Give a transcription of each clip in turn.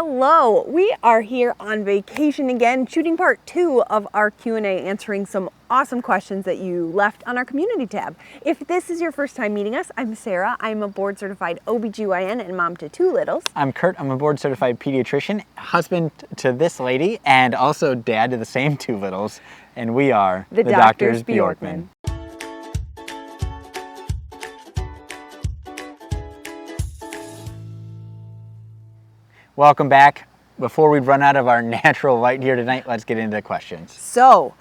Hello, we are here on vacation again, shooting part 2 of our Q&A, answering some awesome questions that you left on our community tab. If this is your first time meeting us, I'm Sarah. I'm a board certified OBGYN and mom to 2 littles. I'm Kurt. I'm a board certified pediatrician, husband to this lady, and also dad to the same 2 littles. And we are the Doctors Bjorkman. Welcome back. Before we run out of our natural light here tonight, let's get into the questions. So,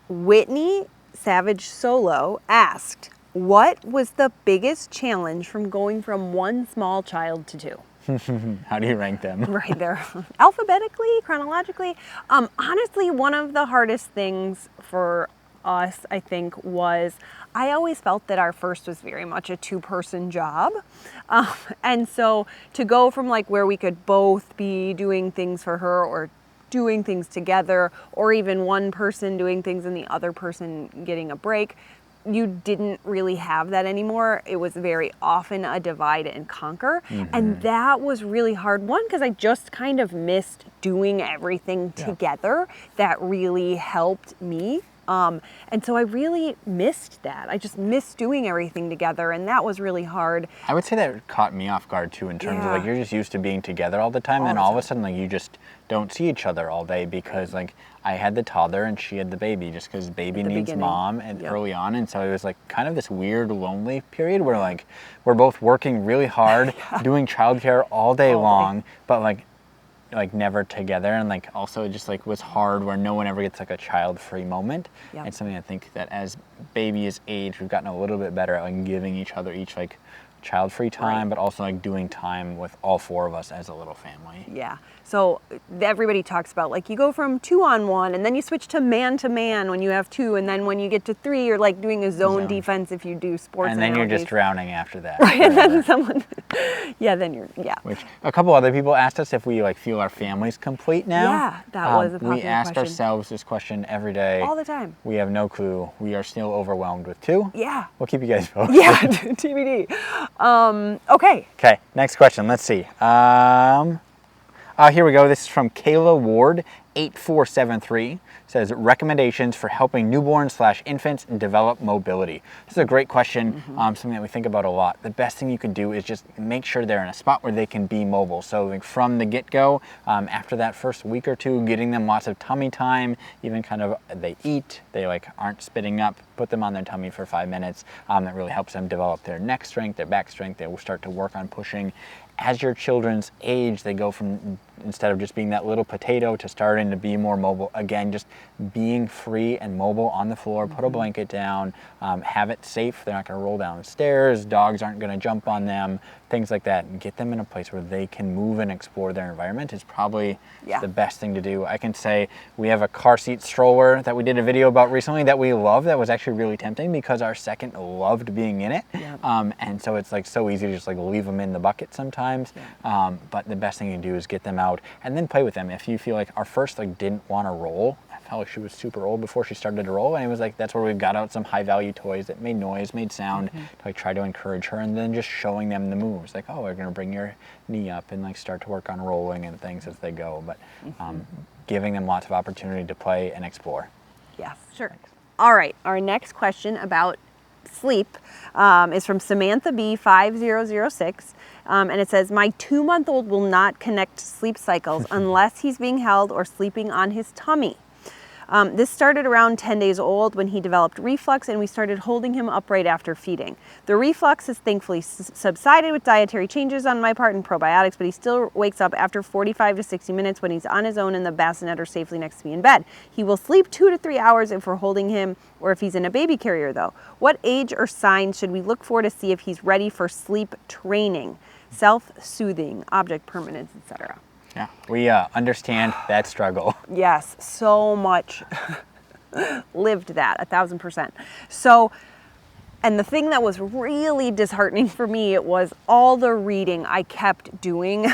Whitney Savage Solo asked, what was the biggest challenge from going from 1 small child to 2? How do you rank them? Right there, alphabetically, chronologically. Honestly, one of the hardest things for us, I think, was I always felt that our first was very much a 2-person job. And so to go from like where we could both be doing things for her or doing things together, or even one person doing things and the other person getting a break, you didn't really have that anymore. It was very often a divide and conquer. And that was really hard. One, because I just kind of missed doing everything together. That really helped me. And so I really missed that. I just missed doing everything together, and that was really hard. I would say that caught me off guard too, in terms of like you're just used to being together all the time, and all of a sudden like you just don't see each other all day because like I had the toddler and she had the baby, just because baby needs mom and early on, and so it was like kind of this weird lonely period where like we're both working really hard, doing childcare all day long, but like never together, and like also it just like was hard where no one ever gets like a child-free moment. It's something I think that as baby is aged, we've gotten a little bit better at like giving each other like child-free time, but also like doing time with all 4 of us as a little family. So everybody talks about like you go from 2-on-1 and then you switch to man when you have 2, and then when you get to 3 you're like doing a zone defense if you do sports and then you're just drowning after that. Right, and then someone Which a couple other people asked us if we like feel our family's complete now. That was a popular we ask question. Ourselves this question every day, all the time. We have no clue. We are still overwhelmed with 2. We'll keep you guys posted. TBD. Okay, next question. Let's see. Here we go. This is from Kayla Ward, 8473. Says recommendations for helping newborns / infants develop mobility. This is a great question, something that we think about a lot. The best thing you could do is just make sure they're in a spot where they can be mobile. So like from the get-go, after that first week or 2, getting them lots of tummy time, even kind of they eat, they like aren't spitting up, put them on their tummy for 5 minutes. That really helps them develop their neck strength, their back strength. They will start to work on pushing. As your children's age, they go from, instead of just being that little potato, to starting to be more mobile. Again, just being free and mobile on the floor, put a blanket down, have it safe. They're not gonna roll down the stairs, dogs aren't gonna jump on them, things like that. And get them in a place where they can move and explore their environment is probably the best thing to do. I can say we have a car seat stroller that we did a video about recently that we love, that was actually really tempting because our second loved being in it. And so it's like so easy to just like leave them in the bucket sometimes. But the best thing you can do is get them out and then play with them. If you feel like our first like didn't want to roll, I felt like she was super old before she started to roll, and it was like that's where we got out some high value toys that made noise, made sound, to like try to encourage her, and then just showing them the moves, like, oh, we're gonna bring your knee up, and like start to work on rolling and things as they go. But giving them lots of opportunity to play and explore. All right, our next question about sleep is from Samantha B 5006, and it says, my 2-month-old will not connect to sleep cycles unless he's being held or sleeping on his tummy. This started around 10 days old when he developed reflux, and we started holding him upright after feeding. The reflux has thankfully subsided with dietary changes on my part and probiotics, but he still wakes up after 45 to 60 minutes when he's on his own and the bassinet are safely next to me in bed. He will sleep 2 to 3 hours if we're holding him or if he's in a baby carrier though. What age or signs should we look for to see if he's ready for sleep training? Self-soothing, object permanence, etc. We understand that struggle. Yes, so much. Lived that 1000%. So, and the thing that was really disheartening for me, it was all the reading I kept doing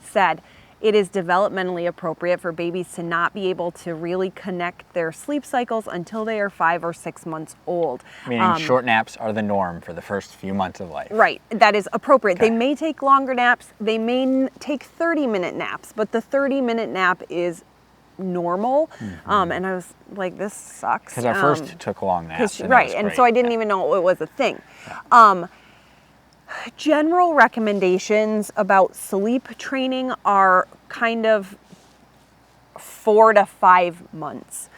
said, it is developmentally appropriate for babies to not be able to really connect their sleep cycles until they are 5 or 6 months old. Meaning short naps are the norm for the first few months of life. Right, that is appropriate. Okay. They may take longer naps, they may take 30-minute naps, but the 30-minute nap is normal. And I was like, this sucks. Because our first took long naps. Right, and so I didn't even know it was a thing. General recommendations about sleep training are kind of 4 to 5 months.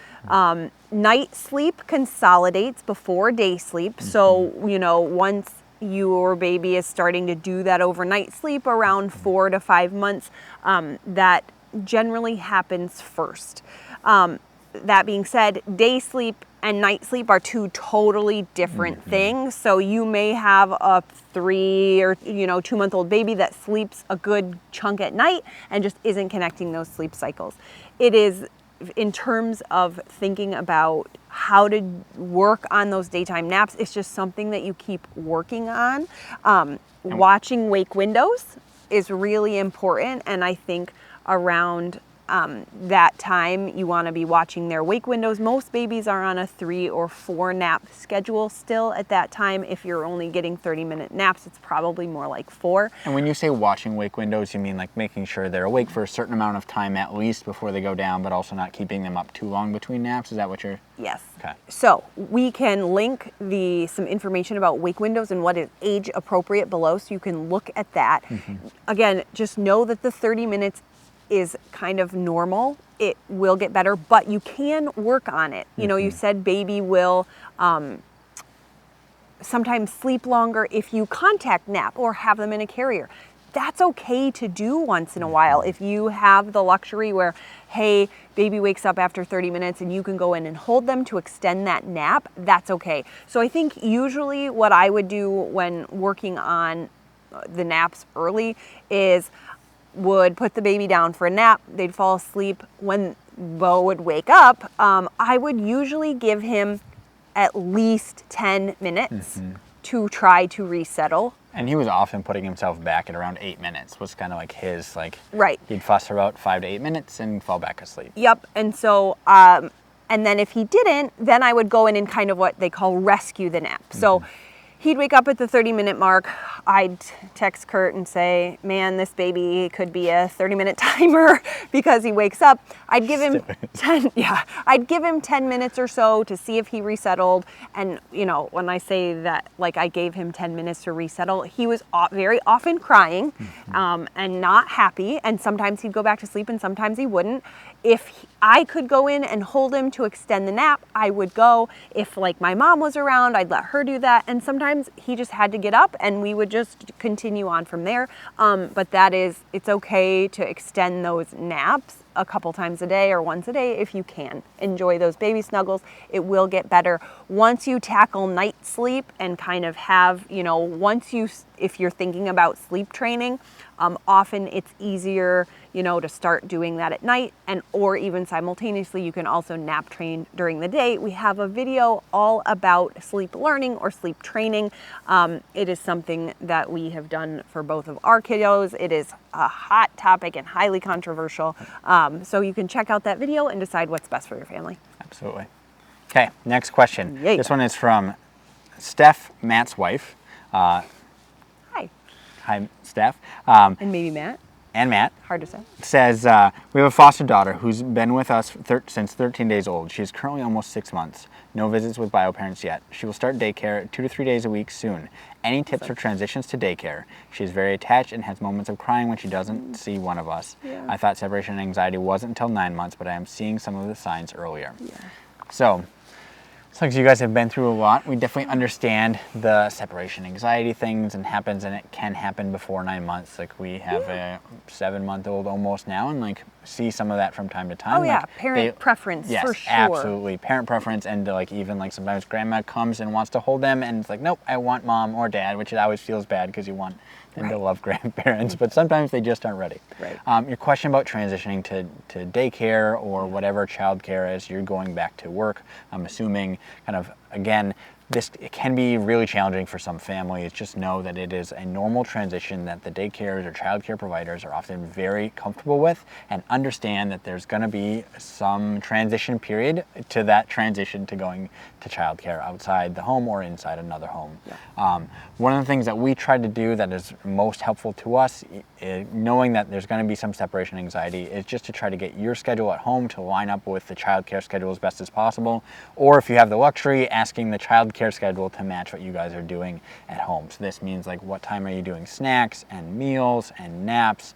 Night sleep consolidates before day sleep. So, once your baby is starting to do that overnight sleep around 4 to 5 months, that generally happens first. That being said, day sleep and night sleep are two totally different things. So you may have a 3 or 2-month-old baby that sleeps a good chunk at night and just isn't connecting those sleep cycles. It is, in terms of thinking about how to work on those daytime naps, it's just something that you keep working on. Watching wake windows is really important, and I think around that time you want to be watching their wake windows. Most babies are on a 3 or 4 nap schedule still at that time. If you're only getting 30-minute naps, it's probably more like 4. And when you say watching wake windows, you mean like making sure they're awake for a certain amount of time at least before they go down, but also not keeping them up too long between naps? Is that what you're... Yes. Okay. So we can link some information about wake windows and what is age appropriate below, so you can look at that. Again, just know that the 30 minutes is kind of normal. It will get better, but you can work on it. You said baby will sometimes sleep longer if you contact nap or have them in a carrier. That's okay to do once in a while. If you have the luxury where, hey, baby wakes up after 30 minutes and you can go in and hold them to extend that nap, that's okay. So I think usually what I would do when working on the naps early is would put the baby down for a nap. They'd fall asleep. When Bo would wake up, I would usually give him at least 10 minutes to try to resettle. And he was often putting himself back at around 8 minutes, was kind of like his, right. He'd fuss for about 5 to 8 minutes and fall back asleep. Yep. And so, and then if he didn't, then I would go in and kind of what they call rescue the nap. So he'd wake up at the 30-minute mark. I'd text Kurt and say, man, this baby could be a 30-minute timer because he wakes up. I'd give him 10 minutes or so to see if he resettled. And, when I say that, I gave him 10 minutes to resettle, he was very often crying and not happy. And sometimes he'd go back to sleep and sometimes he wouldn't. If I could go in and hold him to extend the nap, I would go. If my mom was around, I'd let her do that. And sometimes he just had to get up and we would just continue on from there. But it's okay to extend those naps a couple times a day or once a day if you can. Enjoy those baby snuggles. It will get better. Once you tackle night sleep and kind of have, if you're thinking about sleep training, often it's easier, to start doing that at night, and or even simultaneously you can also nap train during the day. We have a video all about sleep learning or sleep training. It is something that we have done for both of our kiddos. It is a hot topic and highly controversial. So you can check out that video and decide what's best for your family. Absolutely. Okay, next question. Yay. This one is from Steph, Matt's wife. Hi. Hi, Steph. And maybe Matt. And Matt. Hard to say. Says, we have a foster daughter who's been with us since 13 days old. She is currently almost 6 months. No visits with bio parents yet. She will start daycare 2 to 3 days a week soon. Any tips for transitions to daycare? She is very attached and has moments of crying when she doesn't see one of us. Yeah. I thought separation anxiety wasn't until 9 months, but I am seeing some of the signs earlier. Yeah. So, it's like you guys have been through a lot. We definitely understand the separation anxiety things and it can happen before 9 months. We have a 7-month-old almost now and see some of that from time to time. Oh yeah, parent preference yes, for sure. Absolutely, parent preference, and even sometimes grandma comes and wants to hold them and it's nope, I want mom or dad, which it always feels bad because you want them to love grandparents, but sometimes they just aren't ready. Right. Your question about transitioning to daycare or whatever childcare as you're going back to work, I'm assuming kind of, again, it can be really challenging for some families. Just know that it is a normal transition that the daycares or childcare providers are often very comfortable with, and understand that there's going to be some transition period to that transition to going to childcare outside the home or inside another home. Yeah. One of the things that we try to do that is most helpful to us, knowing that there's going to be some separation anxiety, is just to try to get your schedule at home to line up with the childcare schedule as best as possible, or if you have the luxury, asking the childcare schedule to match what you guys are doing at home. So this means like, what time are you doing snacks and meals and naps,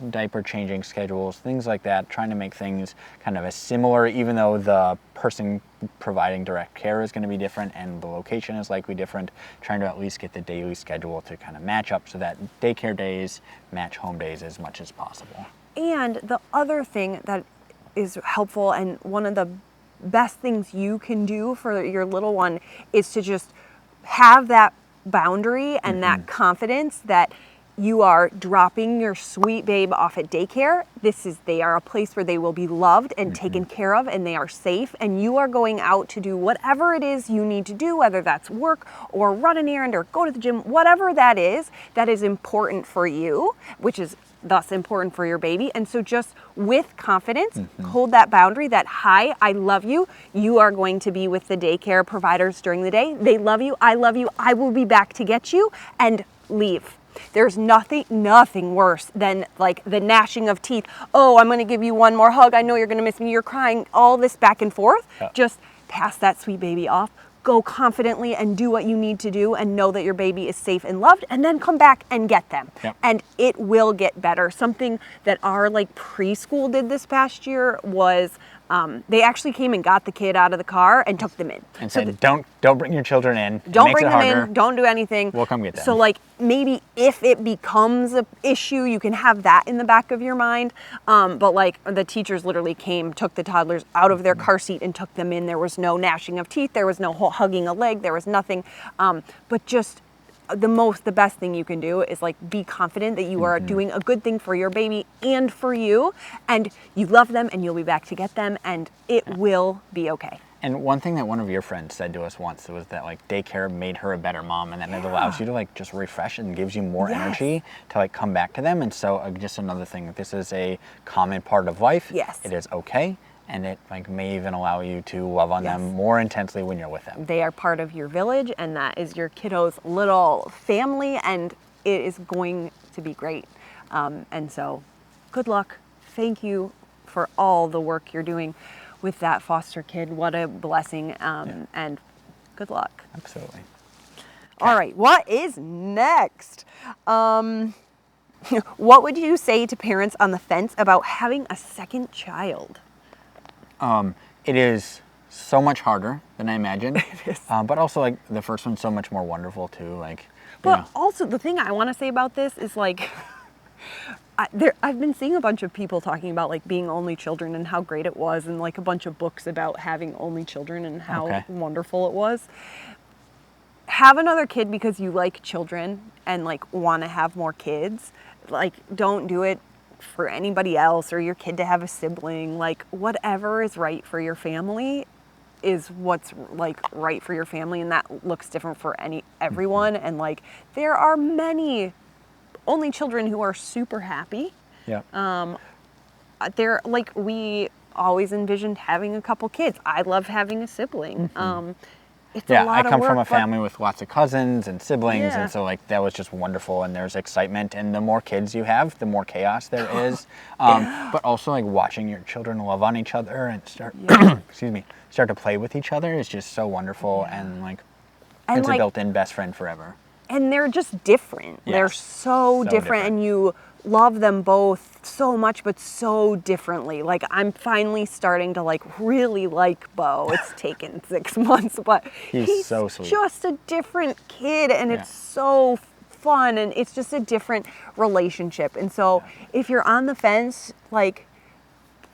diaper changing schedules, things like that, trying to make things kind of as similar, even though the person providing direct care is going to be different and the location is likely different, trying to at least get the daily schedule to kind of match up so that daycare days match home days as much as possible. And the other thing that is helpful, and one of the best things you can do for your little one, is to just have that boundary and that confidence that you are dropping your sweet babe off at daycare. They are a place where they will be loved and taken care of, and they are safe, and you are going out to do whatever it is you need to do, whether that's work or run an errand or go to the gym, whatever that is important for you, which is thus important for your baby. And so just with confidence, hold that boundary that, hi, I love you. You are going to be with the daycare providers during the day. They love you. I love you. I will be back to get you, and leave. There's nothing worse than like the gnashing of teeth. Oh, I'm going to give you one more hug. I know you're going to miss me. You're crying. All this back and forth. Yeah. Just pass that sweet baby off. Go confidently and do what you need to do, and know that your baby is safe and loved, and then come back and get them. Yep. And it will get better. Something that our preschool did this past year was they actually came and got the kid out of the car and took them in. And said, don't bring your children in. Don't bring them in. Don't do anything. We'll come get them. So maybe if it becomes an issue, you can have that in the back of your mind. But the teachers literally came, took the toddlers out of their car seat and took them in. There was no gnashing of teeth. There was no hugging a leg. There was nothing. But just the best thing you can do is be confident that you are doing a good thing for your baby and for you, and you love them, and you'll be back to get them, and it will be okay. And one thing that one of your friends said to us once was that daycare made her a better mom, and that it allows you to just refresh and gives you more energy to come back to them. And so just another thing, this is a common part of life. Yes. It is okay. And it may even allow you to love on them more intensely when you're with them. They are part of your village, and that is your kiddo's little family, and it is going to be great. And so good luck. Thank you for all the work you're doing with that foster kid. What a blessing. And good luck. Absolutely. Okay. All right, what is next? What would you say to parents on the fence about having a second child? It is so much harder than I imagined. It is. But also the first one's so much more wonderful too. But also the thing I want to say about this is I've been seeing a bunch of people talking about being only children and how great it was, and a bunch of books about having only children and how wonderful it was. Have another kid because you like children and want to have more kids. Don't do it for anybody else or your kid to have a sibling. Whatever is right for your family is what's right for your family, and that looks different for everyone. And there are many only children who are super happy. Yeah. They're we always envisioned having a couple kids. I love having a sibling. It's a lot I come of work, from a family with lots of cousins and siblings, and so that was just wonderful. And there's excitement, and the more kids you have, the more chaos there is. But also watching your children love on each other and start start to play with each other is just so wonderful, and it's a built-in best friend forever. And they're just different. Yes. They're so different, and you love them both so much, but so differently. I'm finally starting to really like Bo. It's taken 6 months, but he's so sweet. Just a different kid, and it's so fun, and it's just a different relationship. And so if you're on the fence,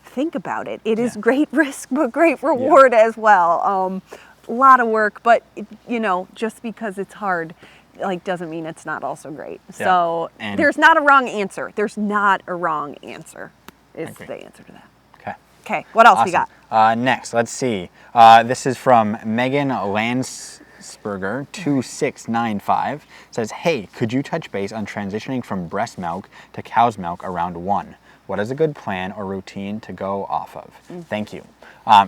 think about it. It is great risk, but great reward as well. A lot of work, but just because it's hard doesn't mean it's not also great. Yeah. So there's not a wrong answer. There's not a wrong answer is the answer to that. Okay. What else we got? Next, let's see. This is from Megan Spurger 2695 says, hey, could you touch base on transitioning from breast milk to cow's milk around 1? What is a good plan or routine to go off of? Thank you.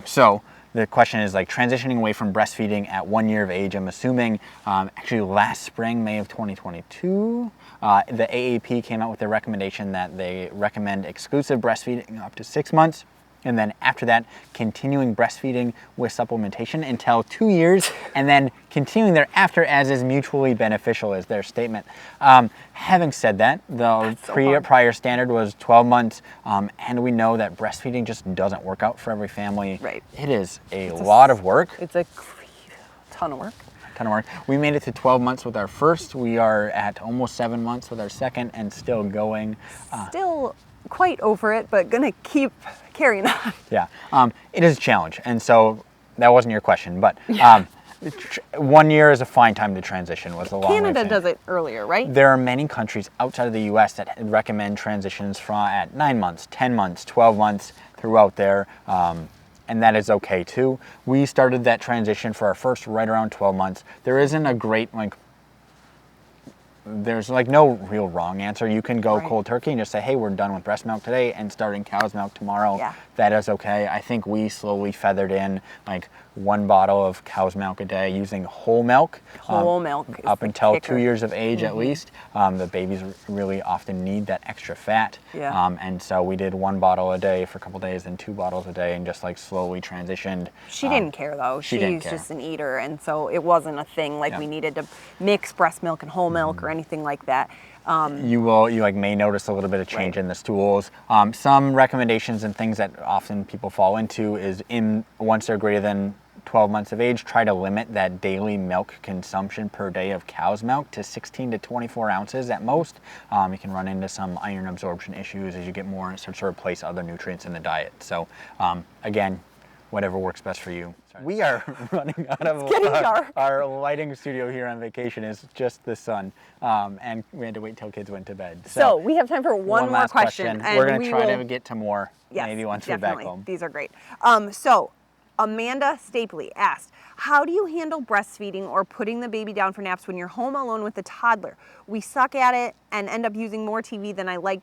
So the question is like transitioning away from breastfeeding at 1 year of age. I'm assuming actually last spring, May of 2022, the AAP came out with a recommendation that they recommend exclusive breastfeeding up to 6 months. And then after that, continuing breastfeeding with supplementation until 2 years, and then continuing thereafter as is mutually beneficial is their statement. Having said that, the prior standard was 12 months, and we know that breastfeeding just doesn't work out for every family. Right. It is a lot of work. It's a ton of work. We made it to 12 months with our first. We are at almost 7 months with our second and still going. Still quite over it, but gonna keep carrying on. Yeah, it is a challenge, and so that wasn't your question, but 1 year is a fine time to transition. Was a long Canada does it earlier, right? There are many countries outside of the U.S. that recommend transitions from at 9 months, 10 months, 12 months throughout there, and that is okay too. We started that transition for our first right around 12 months. There isn't a great there's like no real wrong answer. You can go cold turkey and just say, hey, we're done with breast milk today and starting cow's milk tomorrow. Yeah. That is okay. I think we slowly feathered in like 1 bottle of cow's milk a day using whole milk. Whole milk is up the until kicker. 2 years of age at least. The babies really often need that extra fat. Yeah. And so we did 1 bottle a day for a couple days and 2 bottles a day and just like slowly transitioned. She didn't care though. She didn't She's care. just an eater, and so it wasn't a thing like we needed to mix breast milk and whole milk or anything like that. You may notice a little bit of change in the stools. Some recommendations and things that often people fall into is once they're greater than 12 months of age, try to limit that daily milk consumption per day of cow's milk to 16 to 24 ounces at most. You can run into some iron absorption issues as you get more and it starts to replace other nutrients in the diet. So again, whatever works best for you. We are running out of our lighting studio here on vacation is just the sun, and we had to wait till kids went to bed. So we have time for one more last question. And we're going to try to get to more maybe once we're back home. These are great. So Amanda Stapley asked, how do you handle breastfeeding or putting the baby down for naps when you're home alone with the toddler? We suck at it and end up using more TV than I like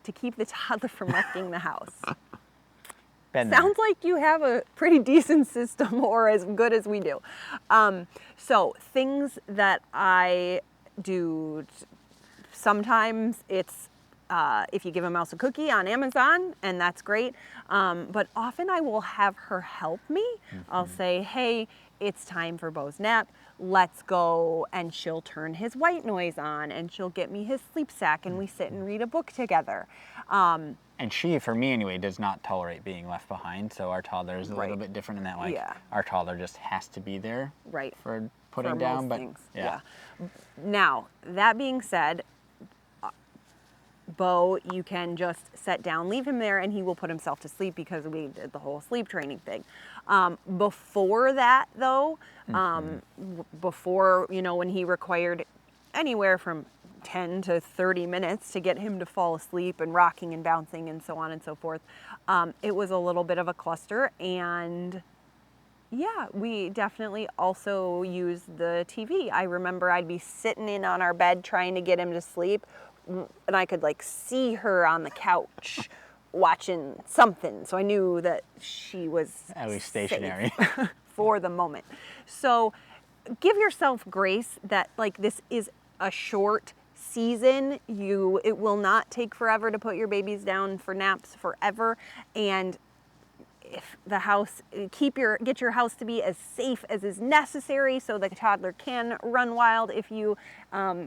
to keep the toddler from wrecking the house. Sounds like you have a pretty decent system, or as good as we do. So things that I do, sometimes it's if you give a mouse a cookie on Amazon, and that's great. But often I will have her help me. I'll say, hey, it's time for Bo's nap. Let's go. And she'll turn his white noise on, and she'll get me his sleep sack, and we sit and read a book together. And she, for me anyway, does not tolerate being left behind. So our toddler is a little bit different in that, our toddler just has to be there for putting down. But things. Yeah. Now, that being said, Bo, you can just set down, leave him there, and he will put himself to sleep because we did the whole sleep training thing. Before that, though, before, when he required anywhere from 10 to 30 minutes to get him to fall asleep and rocking and bouncing and so on and so forth, it was a little bit of a cluster. And yeah, we definitely also used the TV. I remember I'd be sitting in on our bed trying to get him to sleep, and I could see her on the couch watching something. So I knew that she was at least stationary for the moment. So give yourself grace that this is a short season. It will not take forever to put your babies down for naps forever. And if the house, get your house to be as safe as is necessary so the toddler can run wild if you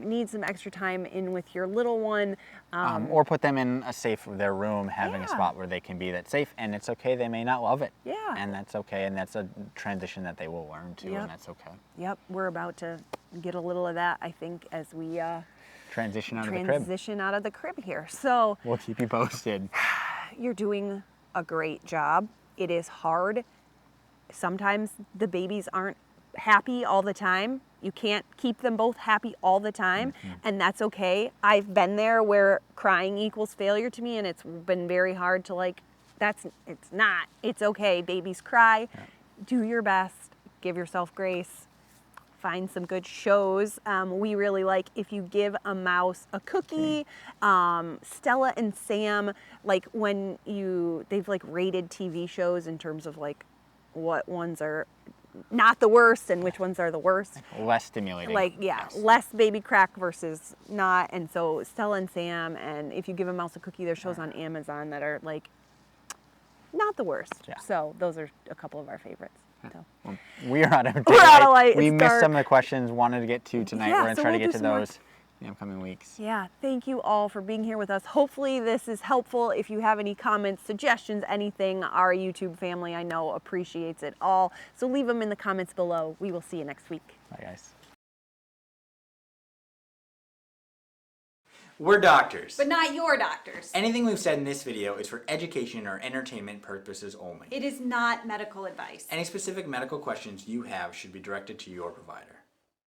need some extra time in with your little one. Or put them in a safe their room, having a spot where they can be that safe, and it's okay, they may not love it. Yeah. And that's okay, and that's a transition that they will learn too, and that's okay. Yep, we're about to get a little of that, I think, as we transition out of the crib here. So we'll keep you posted. You're doing a great job. It is hard. Sometimes the babies aren't happy all the time. You can't keep them both happy all the time, and that's okay. I've been there where crying equals failure to me, and it's been very hard to it's not. It's okay. Babies cry. Do your best. Give yourself grace. find some good shows. We really like If You Give a Mouse a Cookie, Stella and Sam, like they've like rated TV shows in terms of like what ones are not the worst and which ones are the worst. Less stimulating. Like, yeah, yes. Less baby crack versus not. And so Stella and Sam and If You Give a Mouse a Cookie, they're shows on Amazon that are like not the worst. Yeah. So those are a couple of our favorites. So. Well, we are out of We're out of light. We missed some of the questions, wanted to get to tonight. Yeah, We're going to try to get to more. those in the upcoming weeks. Yeah, thank you all for being here with us. Hopefully this is helpful. If you have any comments, suggestions, anything, our YouTube family I know appreciates it all. So leave them in the comments below. We will see you next week. Bye, guys. We're doctors. But not your doctors. Anything we've said in this video is for education or entertainment purposes only. It is not medical advice. Any specific medical questions you have should be directed to your provider.